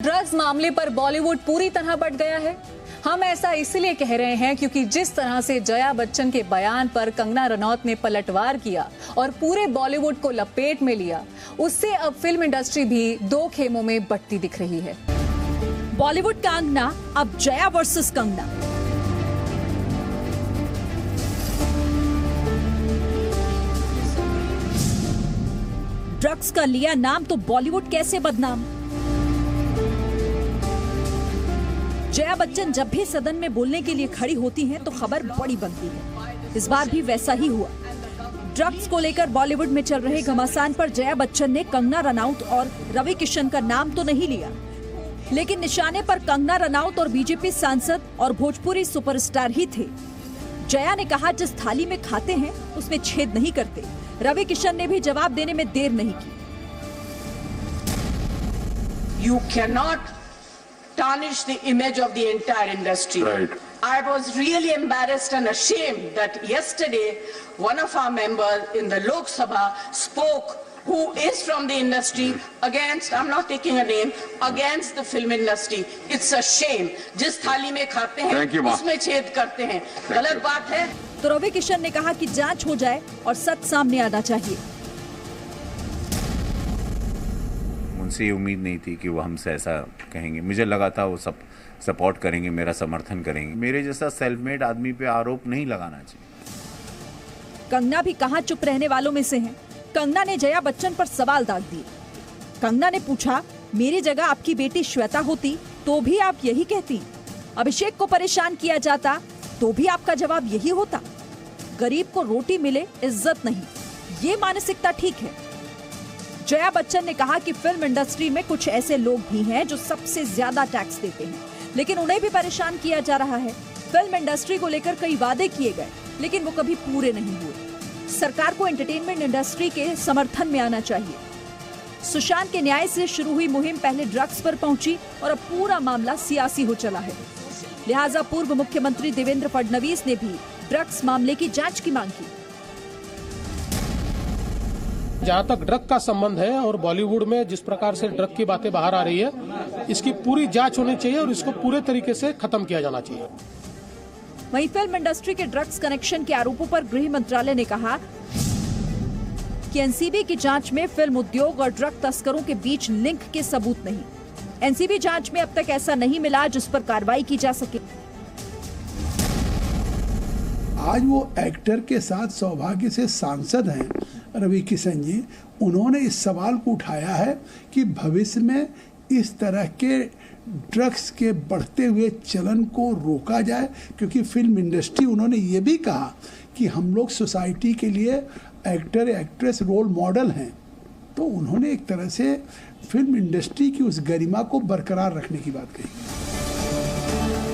Drugs मामले पर बॉलीवुड पूरी तरह बट गया है। हम ऐसा इसलिए कह रहे हैं क्योंकि जिस तरह से जया बच्चन के बयान पर कंगना रनौत ने पलटवार किया और पूरे बॉलीवुड को लपेट में लिया, उससे अब फिल्म इंडस्ट्री भी दो खेमों में बंटती दिख रही है। बॉलीवुड का अंगना अब जया वर्सेस कंगना। ड्रग्स का लिया नाम तो बॉलीवुड कैसे बदनाम। जया बच्चन जब भी सदन में बोलने के लिए खड़ी होती हैं तो खबर बड़ी बनती है। इस बार भी वैसा ही हुआ। ड्रग्स को लेकर बॉलीवुड में चल रहे घमासान पर जया बच्चन ने कंगना रनौत और रवि किशन का नाम तो नहीं लिया, लेकिन निशाने पर कंगना रनौत और बीजेपी सांसद और भोजपुरी सुपरस्टार ही थे। जया ने कहा, जिस थाली में खाते हैं उसमें छेद नहीं करते। रवि किशन ने भी जवाब देने में देर नहीं की। You cannot tarnish the image of the entire industry. Right. I was really embarrassed and ashamed that yesterday one of our members in the Lok Sabha spoke, who is from the industry, against, I'm not taking a name, against the film industry. It's a shame. जिस थाली में खाते हैं उसमें छेद करते हैं, गलत बात है। तो रवि किशन ने कहा कि जांच हो जाए और सच सामने आना चाहिए। उनसे ये उम्मीद नहीं थी कि वो हमसे ऐसा कहेंगे। मुझे लगा था वो सब सपोर्ट करेंगे, मेरा समर्थन करेंगे। मेरे जैसा सेल्फ मेड आदमी पे आरोप नहीं लगाना चाहिए। कंगना भी कहां चुप रहने वालों में से हैं। कंगना ने जया बच्चन पर सवाल दाग दिए। कंगना ने पूछा, मेरी जगह आपकी बेटी श्वेता होती तो भी आप यही कहती? अभिषेक को परेशान किया जाता तो भी आपका जवाब यही होता? गरीब को रोटी मिले, इज्जत नहीं, ये मानसिकता ठीक है? जया बच्चन ने कहा कि फिल्म इंडस्ट्री में कुछ ऐसे लोग भी हैं जो सबसे ज्यादा टैक्स देते हैं, लेकिन उन्हें भी परेशान किया जा रहा है। फिल्म इंडस्ट्री को लेकर कई वादे किए गए, लेकिन वो कभी पूरे नहीं हुए। सरकार को एंटरटेनमेंट इंडस्ट्री के समर्थन में आना चाहिए। सुशांत के न्याय से शुरू हुई मुहिम पहले ड्रग्स पर पहुंची और अब पूरा मामला सियासी हो चला है। लिहाजा पूर्व मुख्यमंत्री देवेंद्र फडणवीस ने भी ड्रग्स मामले की जांच की मांग की। जहाँ तक ड्रग का संबंध है और बॉलीवुड में जिस प्रकार से ड्रग की बातें बाहर आ रही है, इसकी पूरी जांच होनी चाहिए और इसको पूरे तरीके से खत्म किया जाना चाहिए। वहीं फिल्म इंडस्ट्री के ड्रग्स कनेक्शन के आरोपों पर गृह मंत्रालय ने कहा कि एनसीबी की जांच में फिल्म उद्योग और ड्रग तस्करों के बीच लिंक के सबूत नहीं। एनसीबी जांच में अब तक ऐसा नहीं मिला जिस पर कार्रवाई की जा सके। आज वो एक्टर के साथ सौभाग्य से सांसद हैं रवि किशन जी। उन्होंने इस सवाल को उठाया है कि भविष्य में इस तरह के ड्रग्स के बढ़ते हुए चलन को रोका जाए, क्योंकि फिल्म इंडस्ट्री, उन्होंने ये भी कहा कि हम लोग सोसाइटी के लिए एक्टर एक्ट्रेस रोल मॉडल हैं। तो उन्होंने एक तरह से फिल्म इंडस्ट्री की उस गरिमा को बरकरार रखने की बात कही।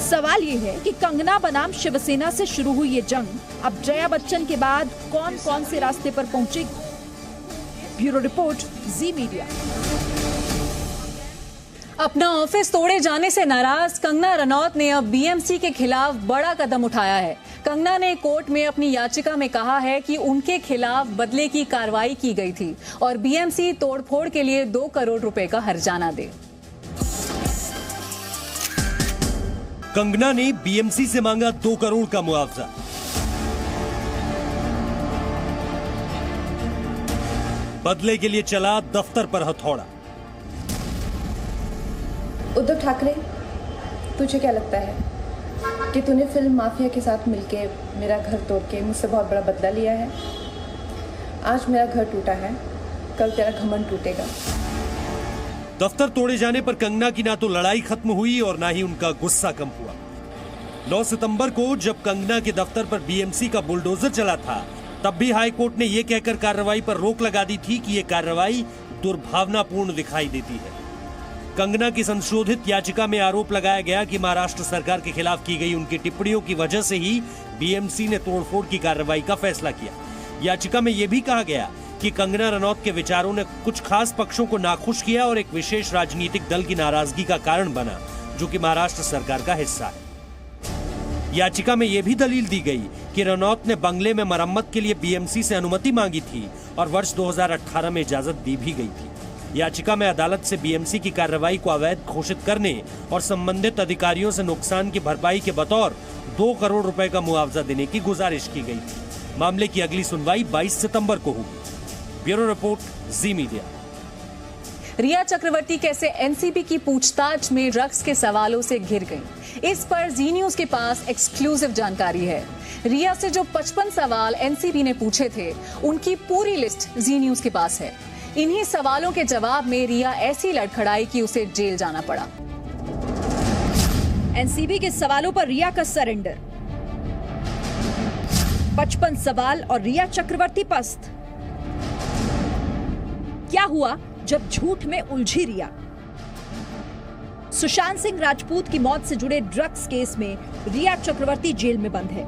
सवाल ये है कि कंगना बनाम शिवसेना से शुरू हुई ये जंग अब जया बच्चन के बाद कौन कौन से रास्ते पर पहुंचेगी। ब्यूरो रिपोर्ट, जी मीडिया। अपना ऑफिस तोड़े जाने से नाराज कंगना रनौत ने अब बीएमसी के खिलाफ बड़ा कदम उठाया है। कंगना ने कोर्ट में अपनी याचिका में कहा है कि उनके खिलाफ बदले की कार्रवाई की गई थी और बीएमसी तोड़फोड़ के लिए 2 करोड़ रुपए का हर्जाना दे। कंगना ने बीएमसी से मांगा 2 करोड़ का मुआवजा। बदले के लिए चला दफ्तर पर हथौड़ा। उद्धव ठाकरे, तुझे क्या लगता है कि तूने फिल्म माफिया के साथ मिलके मेरा घर तोड़ के मुझसे बहुत बड़ा बदला लिया है? आज मेरा घर टूटा है, कल तेरा घमंड टूटेगा। दफ्तर तोड़े जाने पर कंगना की ना तो लड़ाई खत्म हुई और ना ही उनका गुस्सा कम हुआ। 9 सितंबर को जब कंगना के दफ्तर पर बीएमसी का बुलडोजर चला था, तब भी हाई कोर्ट ने यह कहकर कार्रवाई पर रोक लगा दी थी कि यह कार्रवाई दुर्भावनापूर्ण दिखाई देती है। कंगना की संशोधित याचिका में आरोप लगाया गया कि महाराष्ट्र सरकार के खिलाफ की गई उनकी टिप्पणियों की वजह से ही बीएमसी ने तोड़फोड़ की कार्रवाई का फैसला किया। याचिका में यह भी कहा गया कि कंगना रनौत के विचारों ने कुछ खास पक्षों को नाखुश किया और एक विशेष राजनीतिक दल की नाराजगी का कारण बना, जो कि महाराष्ट्र सरकार का हिस्सा है। याचिका में यह भी दलील दी गई कि रनौत ने बंगले में मरम्मत के लिए बीएमसी से अनुमति मांगी थी और वर्ष 2018 में इजाजत दी भी गई थी। याचिका में अदालत से बीएमसी की कार्रवाई को अवैध घोषित करने और संबंधित अधिकारियों से नुकसान की भरपाई के बतौर 2 करोड़ रुपए का मुआवजा देने की गुजारिश की गई थी। मामले की अगली सुनवाई 22 सितंबर को होगी। ब्यूरो रिपोर्ट, जी मीडिया। रिया चक्रवर्ती कैसे एनसीबी की पूछताछ में ड्रग्स के सवालों से घिर गईं? इस पर जी न्यूज के पास एक्सक्लूसिव जानकारी है। रिया से जो 55 सवाल एनसीबी ने पूछे थे, उनकी पूरी लिस्ट जी न्यूज के पास है। इन्हीं सवालों के जवाब में रिया ऐसी लड़खड़ाई कि उसे जेल जाना पड़ा। एनसीबी के सवालों पर रिया का सरेंडर। 55 सवाल और रिया चक्रवर्ती पस्त। क्या हुआ जब झूठ में उलझी रिया? सुशांत सिंह राजपूत की मौत से जुड़े ड्रग्स केस में रिया चक्रवर्ती जेल में बंद है।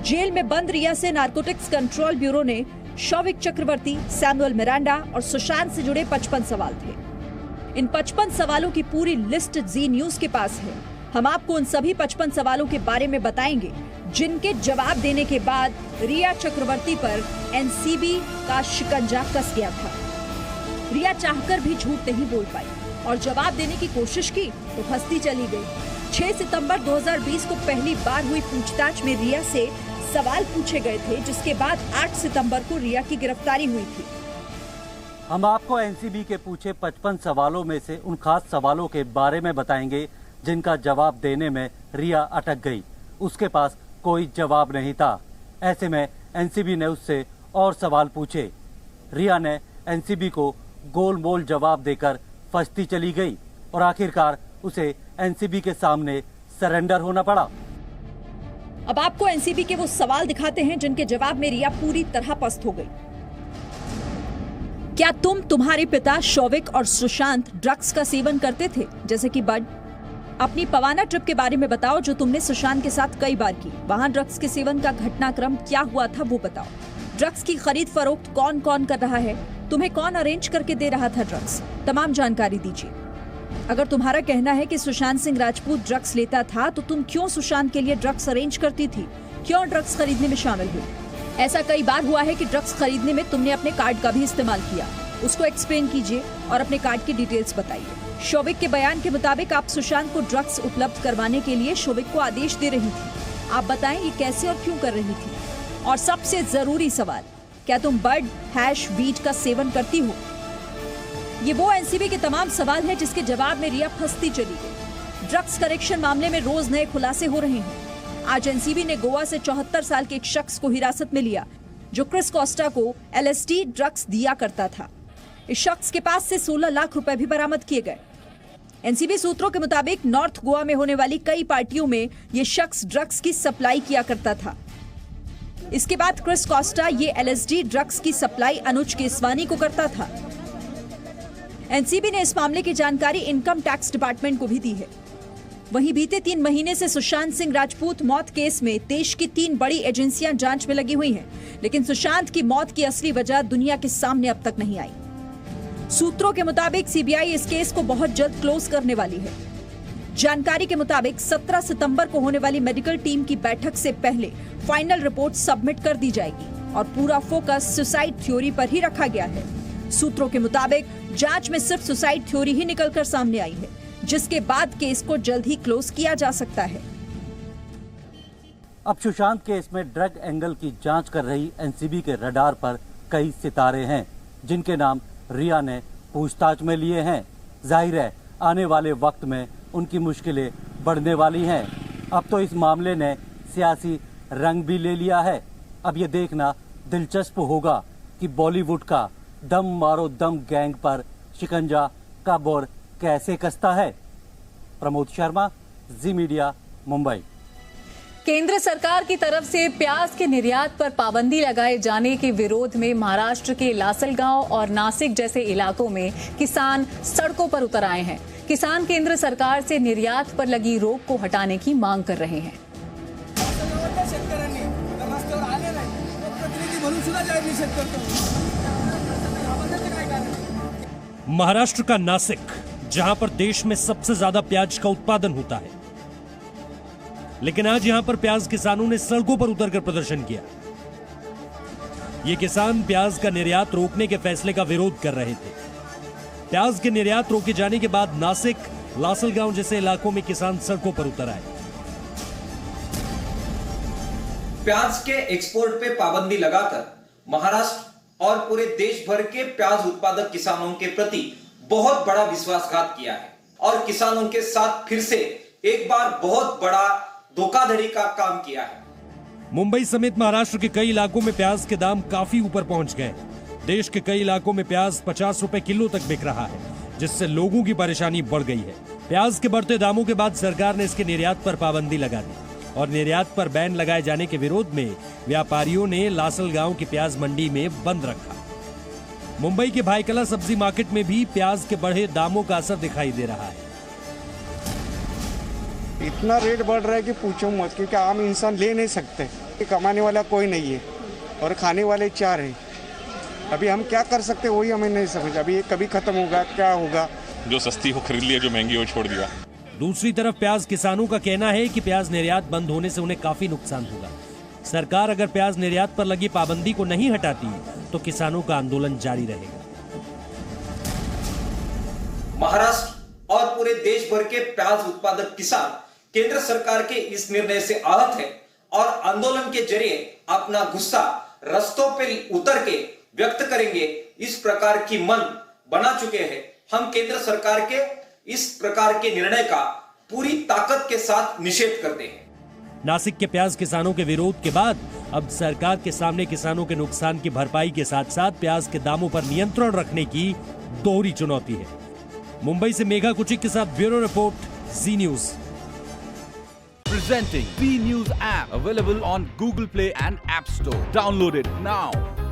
जेल में बंद रिया से नारकोटिक्स कंट्रोल ब्यूरो ने शौविक चक्रवर्ती, सैमुअल मिरांडा और सुशांत से जुड़े 55 सवाल थे। इन 55 सवालों की पूरी लिस्ट जी न्यूज के पास है। हम आपको उन सभी 55 सवालों के बारे में बताएंगे जिनके जवाब देने के बाद रिया चक्रवर्ती पर एनसीबी का शिकंजा कस गया था। रिया चाहकर भी झूठ नहीं बोल पाई और जवाब देने की कोशिश की तो फंसती चली गई। 6 सितंबर 2020 को पहली बार हुई पूछताछ में रिया से सवाल पूछे गए थे, जिसके बाद 8 सितंबर को रिया की गिरफ्तारी हुई थी। हम आपको एनसीबी के पूछे 55 सवालों में से उन खास सवालों के बारे में बताएंगे जिनका जवाब देने में रिया अटक गई। उसके पास कोई जवाब नहीं था। ऐसे में एनसीबी ने उससे और सवाल पूछे। रिया ने एनसीबी को गोलमोल जवाब देकर फंसती चली गई और आखिरकार उसे एनसीबी के सामने सरेंडर होना पड़ा। अब आपको एनसीबी के वो सवाल दिखाते हैं जिनके जवाब में रिया पूरी तरह पस्त हो गई। क्या तुम्हारे पिता शौविक और सुशांत ड्रग्स का सेवन करते थे, जैसे कि बड? अपनी पवाना ट्रिप के बारे में बताओ जो तुमने सुशांत के साथ कई बार की। वहां ड्रग्स के सेवन का घटनाक्रम क्या हुआ था वो बताओ। ड्रग्स की खरीद फरोख्त कौन कौन कर रहा है, तुम्हें कौन अरेंज करके दे रहा था ड्रग्स, तमाम जानकारी दीजिए। अगर तुम्हारा कहना है कि सुशांत सिंह राजपूत ड्रग्स लेता था तो तुम क्यों सुशांत के लिए ड्रग्स अरेंज करती थी, क्यों ड्रग्स खरीदने में शामिल हुई? ऐसा कई बार हुआ है कि ड्रग्स खरीदने में तुमने अपने कार्ड का भी इस्तेमाल किया। उसको एक्सप्लेन कीजिए और अपने कार्ड की डिटेल्स बताइए। शौविक के बयान के मुताबिक आप सुशांत को ड्रग्स उपलब्ध करवाने के लिए शौविक को आदेश दे रही थी। आप बताएं ये कैसे और क्यों कर रही थी? और सबसे जरूरी सवाल, क्या तुम बड, हैश, वीट का सेवन करती हो? ये वो एनसीबी के तमाम सवाल हैं जिसके जवाब में रिया फंसती चली गई। ड्रग्स करेक्शन मामले में रोज नए खुलासे हो रहे हैं। आज एनसीबी ने गोवा से 74 साल के एक शख्स को हिरासत में लिया जो क्रिस कोस्टा को एलएसडी ड्रग्स दिया करता था। इस शख्स के पास से 16 लाख रुपए भी बरामद किए गए। एनसीबी सूत्रों के मुताबिक नॉर्थ गोवा में होने वाली कई पार्टियों में ये शख्स ड्रग्स की सप्लाई किया करता था। इसके बाद क्रिस कोस्टा ये एलएसडी ड्रग्स की सप्लाई अनुज केसवानी को करता था। एनसीबी ने इस मामले की जानकारी इनकम टैक्स डिपार्टमेंट को भी दी है। वहीं बीते 3 महीने से सुशांत सिंह राजपूत मौत केस में देश की 3 बड़ी एजेंसियां जांच में लगी हुई हैं, लेकिन सुशांत की मौत की असली वजह दुनिया के सामने अब तक नहीं आई। सूत्रों के मुताबिक सीबीआई इस केस को बहुत जल्द क्लोज करने वाली है। जानकारी के मुताबिक 17 सितंबर को होने वाली मेडिकल टीम की बैठक से पहले फाइनल रिपोर्ट सबमिट कर दी जाएगी और पूरा फोकस सुसाइड थ्योरी पर ही रखा गया है। सूत्रों के मुताबिक जांच में सिर्फ सुसाइड थ्योरी ही निकलकर सामने आई है, जिसके बाद केस को जल्द ही क्लोज किया जा सकता है। अब सुशांत केस में ड्रग एंगल की जांच कर रही एनसीबी के रडार पर कई सितारे हैं जिनके नाम रिया ने पूछताछ में लिए हैं। जाहिर है आने वाले वक्त में उनकी मुश्किलें बढ़ने वाली हैं। अब तो इस मामले ने सियासी रंग भी ले लिया है। अब ये देखना दिलचस्प होगा कि बॉलीवुड का दम मारो दम गैंग पर शिकंजा कब और कैसे कसता है। प्रमोद शर्मा, जी मीडिया, मुंबई। केंद्र सरकार की तरफ से प्याज के निर्यात पर पाबंदी लगाए जाने के विरोध में महाराष्ट्र के लासलगांव और नासिक जैसे इलाकों में किसान सड़कों पर उतर आए हैं। किसान केंद्र सरकार से निर्यात पर लगी रोक को हटाने की मांग कर रहे हैं। महाराष्ट्र का नासिक, जहां पर देश में सबसे ज्यादा प्याज का उत्पादन होता है, लेकिन आज यहां पर प्याज किसानों ने सड़कों पर उतरकर प्रदर्शन किया। ये किसान प्याज का निर्यात रोकने के फैसले का विरोध कर रहे थे। प्याज के निर्यात रोके जाने के बाद नासिक, लासलगांव जैसे इलाकों में किसान सड़कों पर उतर आए। प्याज के एक्सपोर्ट पे पाबंदी लगाकर महाराष्ट्र और पूरे देश भर के प्याज उत्पादक किसानों के प्रति बहुत बड़ा विश्वासघात किया है और किसानों के साथ फिर से एक बार बहुत बड़ा धोखाधड़ी का काम किया है। मुंबई समेत महाराष्ट्र के कई इलाकों में प्याज के दाम काफी ऊपर पहुंच गए। देश के कई इलाकों में प्याज 50 रुपए किलो तक बिक रहा है, जिससे लोगों की परेशानी बढ़ गई है। प्याज के बढ़ते दामों के बाद सरकार ने इसके निर्यात पर पाबंदी लगा दी और निर्यात पर बैन लगाए जाने के विरोध में व्यापारियों ने लासलगांव की प्याज मंडी में बंद रखा। मुंबई के भाईकला सब्जी मार्केट में भी प्याज के बढ़े दामों का असर दिखाई दे रहा है। इतना रेट बढ़ रहा है कि पूछो मत, क्योंकि आम इंसान ले नहीं सकते। कमाने वाला कोई नहीं है और खाने वाले 4 हैं। अभी हम क्या कर सकते हैं वही हमें नहीं समझ। अभी ये कभी खत्म होगा, क्या होगा? जो सस्ती हो खरीद लिया, जो महंगी हो छोड़ दिया। दूसरी तरफ प्याज किसानों का कहना है कि प्याज निर्यात बंद होने से उन्हें काफी नुकसान होगा। सरकार अगर प्याज निर्यात पर लगी पाबंदी को नहीं हटाती तो किसानों का आंदोलन जारी रहेगा। महाराष्ट्र और पूरे देश भर के प्याज उत्पादक किसान केंद्र सरकार के इस निर्णय से आहत है और आंदोलन के जरिए अपना गुस्सा रास्तों पर उतर के व्यक्त करेंगे। इस प्रकार की मन बना चुके हैं। हम केंद्र सरकार के इस प्रकार के निर्णय का पूरी ताकत के साथ निषेध करते हैं। नासिक के प्याज किसानों के विरोध के बाद अब सरकार के सामने किसानों के नुकसान की भरपाई के साथ साथ प्याज के दामों पर नियंत्रण रखने की दोहरी चुनौती है। मुंबई से मेघा कुचिक के साथ bureau report, ji news. Presenting B News app, available on Google Play and App Store. Download it now.